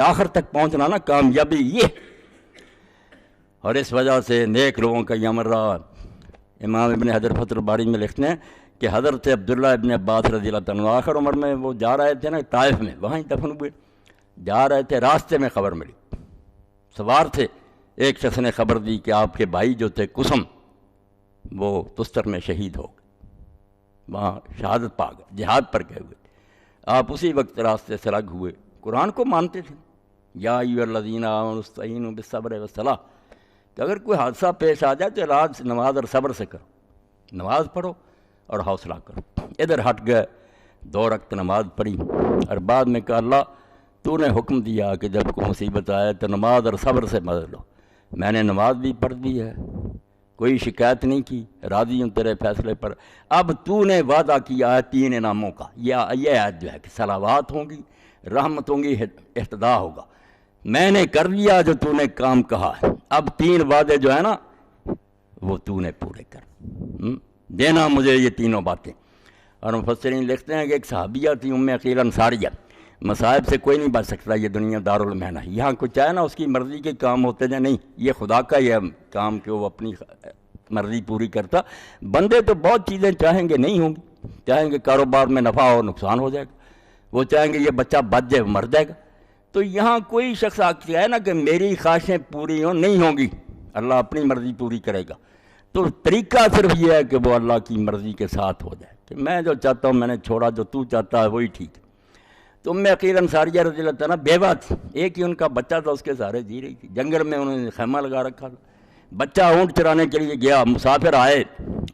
آخر تک پہنچنا نا کامیابی یہ. اور اس وجہ سے نیک لوگوں کا یہ عمل رہا. امام ابن حجر فتح الباری میں لکھتے ہیں کہ حضرت عبداللہ ابن عباس رضی اللہ عنہ آخر عمر میں وہ جا رہے تھے نا طائف میں، وہاں ہی دفن ہوئے. جا رہے تھے، راستے میں خبر ملی، سوار تھے، ایک شخص نے خبر دی کہ آپ کے بھائی جو تھے قسم وہ تستر میں شہید ہو گئے، وہاں شہادت پا گئے، جہاد پر گئے ہوئے. آپ اسی وقت راستے سے الگ ہوئے. قرآن کو مانتے تھے، یا ایھا الذین آمنوا استعینوا بالصبر والصلاۃ، کہ اگر کوئی حادثہ پیش آ جائے تو علاج نماز اور صبر سے کرو، نماز پڑھو اور حوصلہ کرو. ادھر ہٹ گئے، 2 رکعت نماز پڑھی اور بعد میں کہا اللہ تو نے حکم دیا کہ جب کوئی مصیبت آئے تو نماز اور صبر سے مدد لو. میں نے نماز بھی پڑھ دی ہے، کوئی شکایت نہیں کی، راضی ہوں تیرے فیصلے پر. اب تو نے وعدہ کیا ہے 3 انعاموں کا، یہ آیت جو ہے کہ صلوات ہوں گی، رحمت ہوں گی، اہتداء ہوگا. میں نے کر لیا جو تو نے کام کہا ہے، اب 3 وعدے جو ہے نا وہ تو نے پورے کر دینا مجھے یہ 3 باتیں. اور مفسرین لکھتے ہیں کہ ایک صحابیہ تھی ام عقیل انصاریہ، مصائب سے کوئی نہیں بچ سکتا، یہ دنیا دارالمحنہ، یہاں کچھ ہے نا اس کی مرضی کے کام ہوتے ہیں، نہیں یہ خدا کا یہ کام کہ وہ اپنی مرضی پوری کرتا. بندے تو بہت چیزیں چاہیں گے نہیں ہوں گی، چاہیں گے کاروبار میں نفع اور نقصان ہو جائے گا، وہ چاہیں گے یہ بچہ بچ جائے مر جائے گا. تو یہاں کوئی شخص ہے نا کہ میری خواہشیں پوری ہوں، نہیں ہوں گی، اللہ اپنی مرضی پوری کرے گا. تو طریقہ صرف یہ ہے کہ وہ اللہ کی مرضی کے ساتھ ہو جائے کہ میں جو چاہتا ہوں میں نے چھوڑا، جو تو چاہتا ہے وہی ٹھیک ہے. تو ام عقیل انصاریہ رضی اللہ تعالیٰ بیوہ تھی، ایک ہی ان کا بچہ تھا، اس کے سہارے جی رہی تھی. جنگل میں انہوں نے خیمہ لگا رکھا تھا. بچہ اونٹ چرانے کے لیے گیا، مسافر آئے،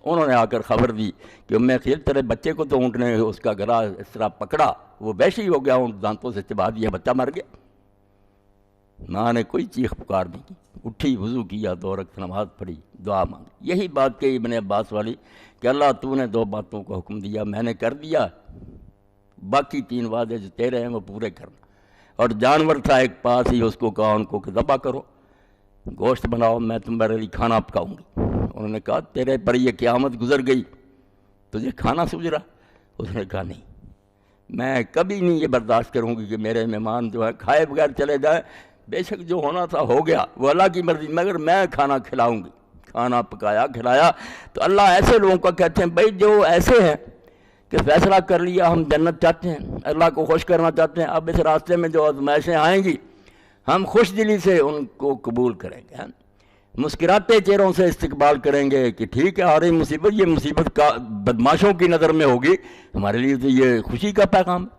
انہوں نے آ کر خبر دی کہ ام عقیل تیرے بچے کو تو اونٹ نے اس کا گلا اس طرح پکڑا، وہ وحشی ہو گیا، اونٹ دانتوں سے چبا دیا، بچہ مر گیا. ماں نے کوئی چیخ پکار نہیں کی، اٹھی، وضو کیا، 2 رکعت نماز پڑھی، دعا مانگی. یہی بات کہی ابن عباس والی کہ اللہ تو نے 2 باتوں کا حکم دیا، میں نے کر دیا، باقی 3 وعدے جو تیرے ہیں وہ پورے کرنا. اور جانور تھا ایک پاس ہی، اس کو کہا ان کو کہ ذبح کرو، گوشت بناؤ، میں تمہارے لیے کھانا پکاؤں گی. انہوں نے کہا تیرے پر یہ قیامت گزر گئی، تجھے کھانا سوچ رہا؟ اس نے کہا نہیں، میں کبھی نہیں یہ برداشت کروں گی کہ میرے مہمان جو ہے کھائے بغیر چلے جائیں. بے شک جو ہونا تھا ہو گیا، وہ اللہ کی مرضی، مگر میں کھانا کھلاؤں گی. کھانا پکایا، کھلایا. تو اللہ ایسے لوگوں کا کہتے ہیں بھائی جو ایسے ہیں کہ فیصلہ کر لیا ہم جنت چاہتے ہیں، اللہ کو خوش کرنا چاہتے ہیں، اب اس راستے میں جو آزمائشیں آئیں گی ہم خوش دلی سے ان کو قبول کریں گے، مسکراتے چہروں سے استقبال کریں گے کہ ٹھیک ہے آ رہی مصیبت، یہ مصیبت کا بدماشوں کی نظر میں ہوگی، ہمارے لیے تو یہ خوشی کا پیغام ہے.